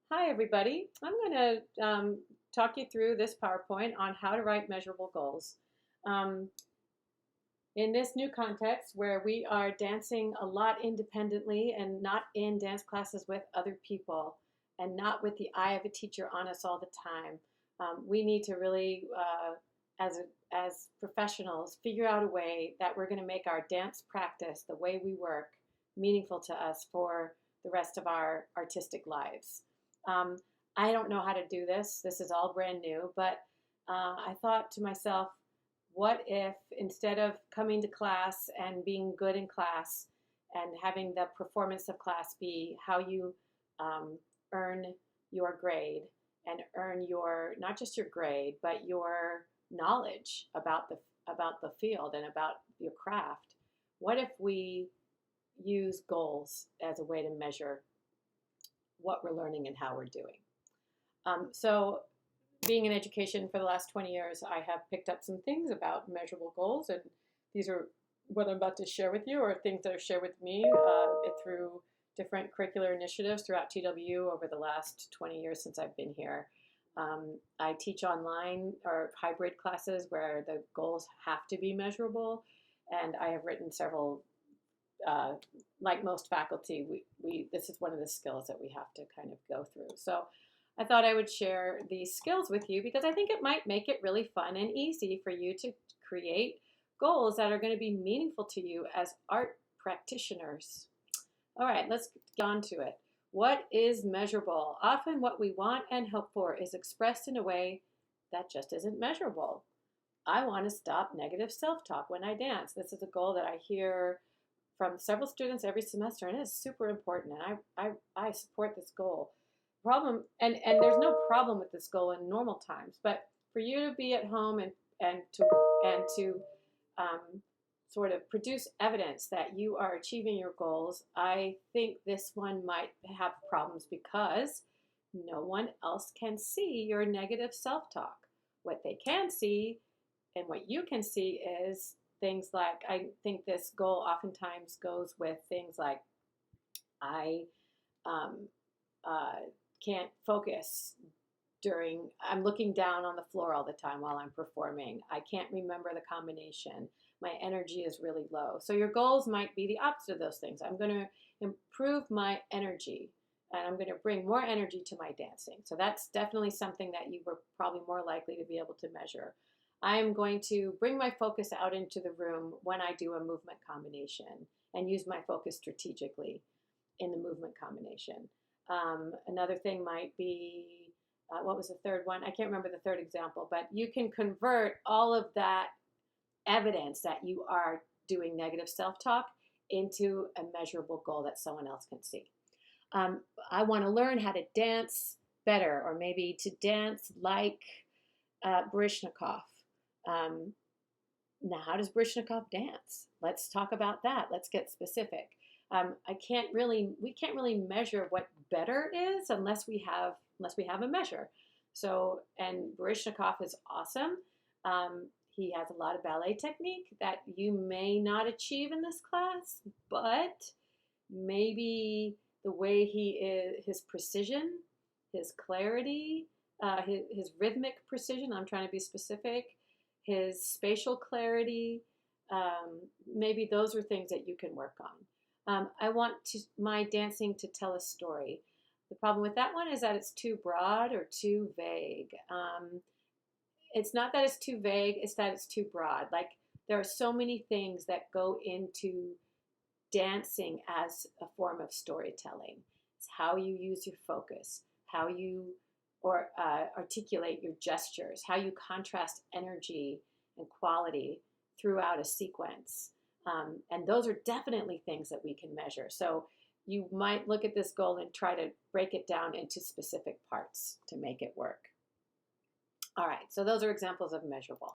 Hi, everybody. I'm going to talk you through this PowerPoint on how to write measurable goals. Um, in this new context where we are dancing a lot independently and not in dance classes with other people and not with the eye of a teacher on us all the time, we need to really, as professionals, figure out a way that we're going to make our dance practice, the way we work, meaningful to us for the rest of our artistic lives. Um, I don't know how to do this. This is all brand new, but I thought to myself, what if instead of coming to class and being good in class and having the performance of class be how you earn your grade and earn your not just your grade but your knowledge about the field and about your craft? What if we use goals as a way to measure what we're learning and how we're doing? So being in education for the last 20 years, I have picked up some things about measurable goals, and these are what I'm about to share with you, or things that are shared with me through different curricular initiatives throughout TW over the last 20 years since I've been here. I teach online or hybrid classes where the goals have to be measurable, and I have written several. Like most faculty, we this is one of the skills that we have to kind of go through. So I thought I would share these skills with you because I think it might make it really fun and easy for you to create goals that are going to be meaningful to you as art practitioners. All right, let's get on to it. What is measurable? Often what we want and hope for is expressed in a way that just isn't measurable. I want to stop negative self-talk when I dance. This is a goal that I hear from several students every semester, and it's super important, and I support this goal. Problem and there's no problem with this goal in normal times, but for you to be at home and to um, sort of produce evidence that you are achieving your goals, I think this one might have problems because no one else can see your negative self-talk. What they can see and what you can see is things like, I think this goal oftentimes goes with things like, I um, can't focus I'm looking down on the floor all the time while I'm performing. I can't remember the combination. My energy is really low. So your goals might be the opposite of those things. I'm going to improve my energy and I'm going to bring more energy to my dancing. So that's definitely something that you were probably more likely to be able to measure. I'm going to bring my focus out into the room when I do a movement combination and use my focus strategically in the movement combination. Another thing might be, what was the third one? I can't remember the third example, but you can convert all of that evidence that you are doing negative self-talk into a measurable goal that someone else can see. I want to learn how to dance better, or maybe to dance like Baryshnikov. Now, how does Baryshnikov dance? Let's talk about that. Let's get specific. We can't really measure what better is unless we have a measure. So, and Baryshnikov is awesome. He has a lot of ballet technique that you may not achieve in this class, but maybe the way he is, his precision, his clarity, his rhythmic precision, I'm trying to be specific, his spatial clarity, maybe those are things that you can work on. I want my dancing to tell a story. The problem with that one is that it's too broad or too vague. It's not that it's too vague, it's that it's too broad. Like, there are so many things that go into dancing as a form of storytelling. It's how you use your focus, how you articulate your gestures, how you contrast energy and quality throughout a sequence. And those are definitely things that we can measure. So you might look at this goal and try to break it down into specific parts to make it work. All right, so those are examples of measurable.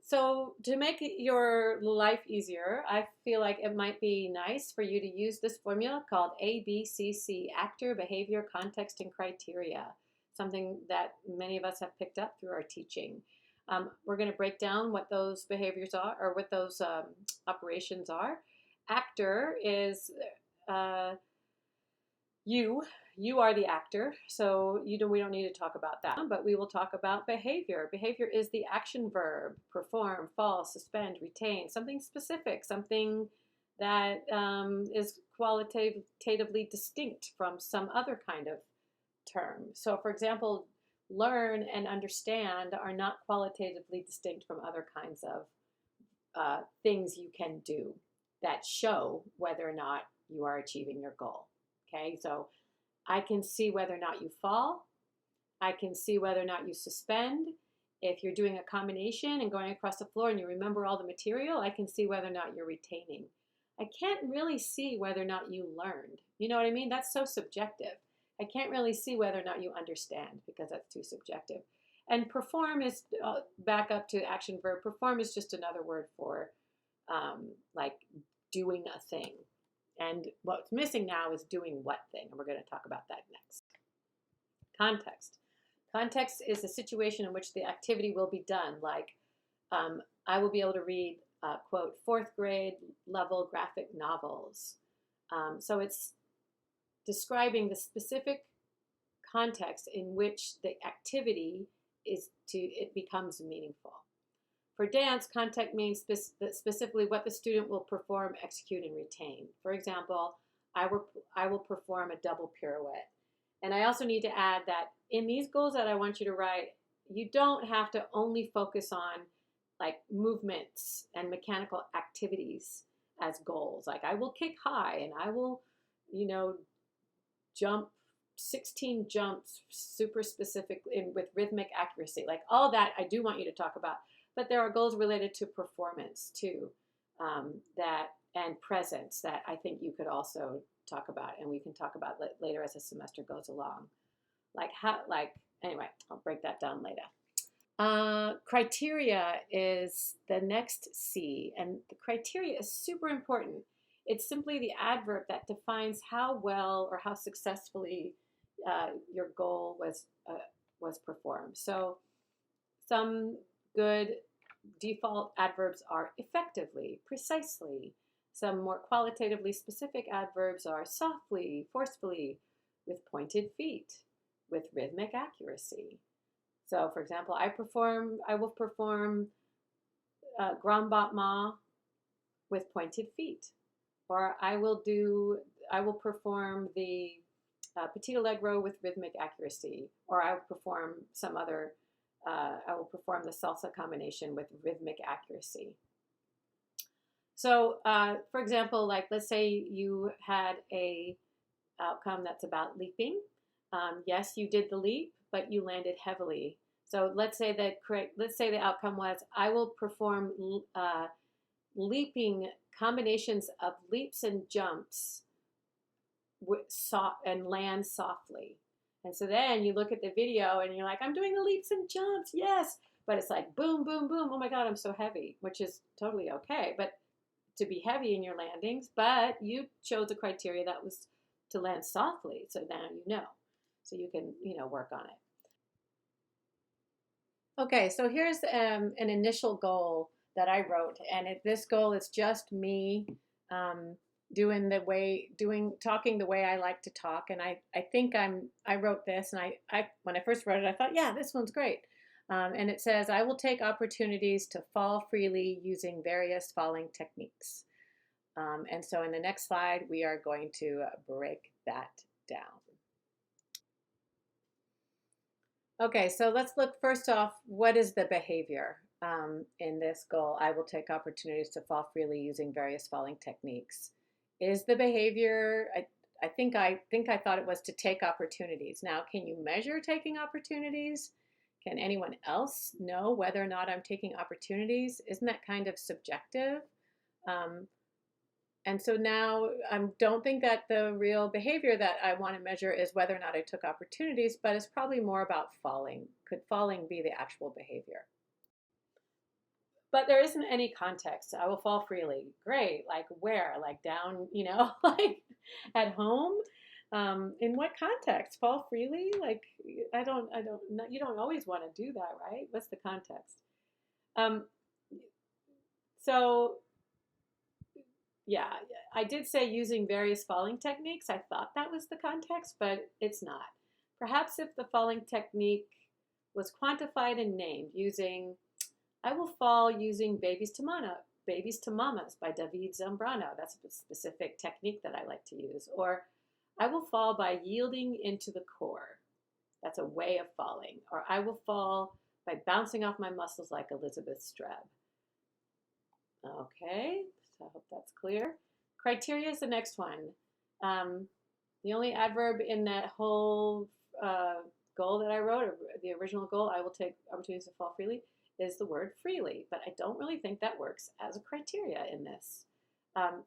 So to make your life easier, I feel like it might be nice for you to use this formula called ABCC, Actor, Behavior, Context, and Criteria, something that many of us have picked up through our teaching. We're going to break down what those behaviors are, or what those operations are. Actor is You, you are the actor, so we don't need to talk about that, but we will talk about behavior. Behavior is the action verb: perform, fall, suspend, retain, something specific, something that is qualitatively distinct from some other kind of term. So, for example, learn and understand are not qualitatively distinct from other kinds of things you can do that show whether or not you are achieving your goal. Okay, so I can see whether or not you fall. I can see whether or not you suspend. If you're doing a combination and going across the floor and you remember all the material, I can see whether or not you're retaining. I can't really see whether or not you learned. You know what I mean? That's so subjective. I can't really see whether or not you understand because that's too subjective. And perform is back up to action verb. Perform is just another word for like doing a thing. And what's missing now is doing what thing, and we're going to talk about that next. Context. Context is a situation in which the activity will be done, like I will be able to read, quote, fourth grade level graphic novels. So it's describing the specific context in which the activity it becomes meaningful. For dance, context means specifically what the student will perform, execute, and retain. For example, I will perform a double pirouette. And I also need to add that in these goals that I want you to write, you don't have to only focus on like movements and mechanical activities as goals. Like I will kick high and I will, jump 16 jumps super specific with rhythmic accuracy. Like all that I do want you to talk about. But there are goals related to performance too, and presence that I think you could also talk about, and we can talk about later as the semester goes along. Anyway, I'll break that down later. Criteria is the next C, and the criteria is super important. It's simply the adverb that defines how well or how successfully your goal was performed. So some good default adverbs are effectively, precisely. Some more qualitatively specific adverbs are softly, forcefully, with pointed feet, with rhythmic accuracy. So, for example, I will perform grand battement with pointed feet, or I will perform the petit allegro with rhythmic accuracy, or I will perform I will perform the salsa combination with rhythmic accuracy. So, for example, like let's say you had a outcome that's about leaping. Yes, you did the leap, but you landed heavily. So let's say the outcome was I will perform leaping combinations of leaps and jumps and land softly. And so then you look at the video and you're like, I'm doing the leaps and jumps, yes. But it's like boom, boom, boom. Oh my God, I'm so heavy, which is totally okay. But to be heavy in your landings, but you chose a criteria that was to land softly. So now you know. So you can, work on it. Okay, so here's an initial goal that I wrote. And this goal is just me talking the way I like to talk. And I think I wrote this, and I when I first wrote it, I thought, yeah, this one's great. And it says, I will take opportunities to fall freely using various falling techniques. And so in the next slide, we are going to break that down. Okay, so let's look first off, what is the behavior in this goal? I will take opportunities to fall freely using various falling techniques. Is the behavior, I think I thought it was to take opportunities. Now, can you measure taking opportunities? Can anyone else know whether or not I'm taking opportunities? Isn't that kind of subjective? And so now I don't think that the real behavior that I want to measure is whether or not I took opportunities, but it's probably more about falling. Could falling be the actual behavior? But there isn't any context. I will fall freely. Great. Like where? Like down, like at home? In what context? Fall freely? Like, you don't always want to do that, right? What's the context? So yeah, I did say using various falling techniques. I thought that was the context, but it's not. Perhaps if the falling technique was quantified and named using, I will fall using Babies to Mamas by David Zambrano. That's a specific technique that I like to use. Or I will fall by yielding into the core. That's a way of falling. Or I will fall by bouncing off my muscles like Elizabeth Streb. Okay, so I hope that's clear. Criteria is the next one. The only adverb in that whole goal that I wrote, or the original goal, I will take opportunities to fall freely, is the word freely. But I don't really think that works as a criteria in this.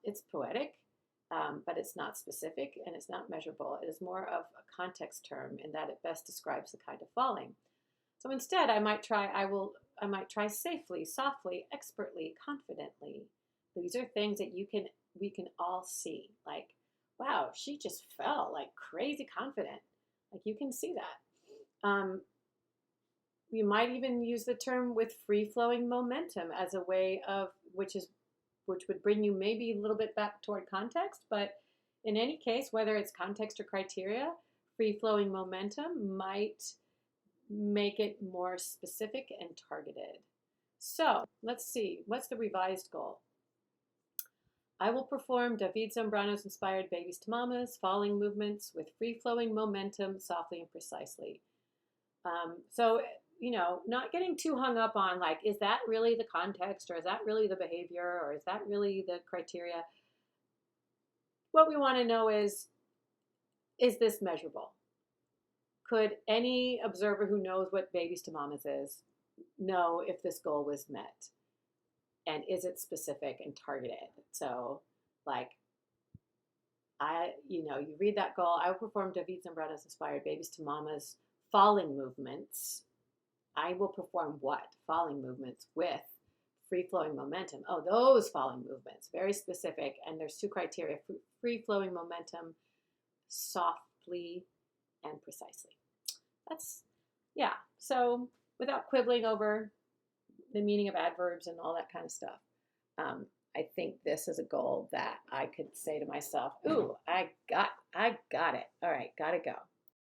It's poetic, but it's not specific and it's not measurable. It is more of a context term in that it best describes the kind of falling. So instead, I might try safely, softly, expertly, confidently. These are things that we can all see. Like, wow, she just fell like crazy confident. Like you can see that. You might even use the term with free-flowing momentum as a way of which would bring you maybe a little bit back toward context. But in any case, whether it's context or criteria, free-flowing momentum might make it more specific and targeted. So let's see, what's the revised goal? I will perform David Zambrano's inspired Babies to Mamas falling movements with free-flowing momentum, softly and precisely. So, not getting too hung up on like, is that really the context, or is that really the behavior, or is that really the criteria? What we want to know is this measurable? Could any observer who knows what Babies to Mamas is know if this goal was met? And is it specific and targeted? So, like, you read that goal. I will perform David Zambrano's inspired Babies to Mamas falling movements. I will perform what? Falling movements with free-flowing momentum. Oh, those falling movements, very specific. And there's two criteria: free-flowing momentum, softly and precisely. Yeah. So without quibbling over the meaning of adverbs and all that kind of stuff, I think this is a goal that I could say to myself, ooh, I got it. All right, gotta go.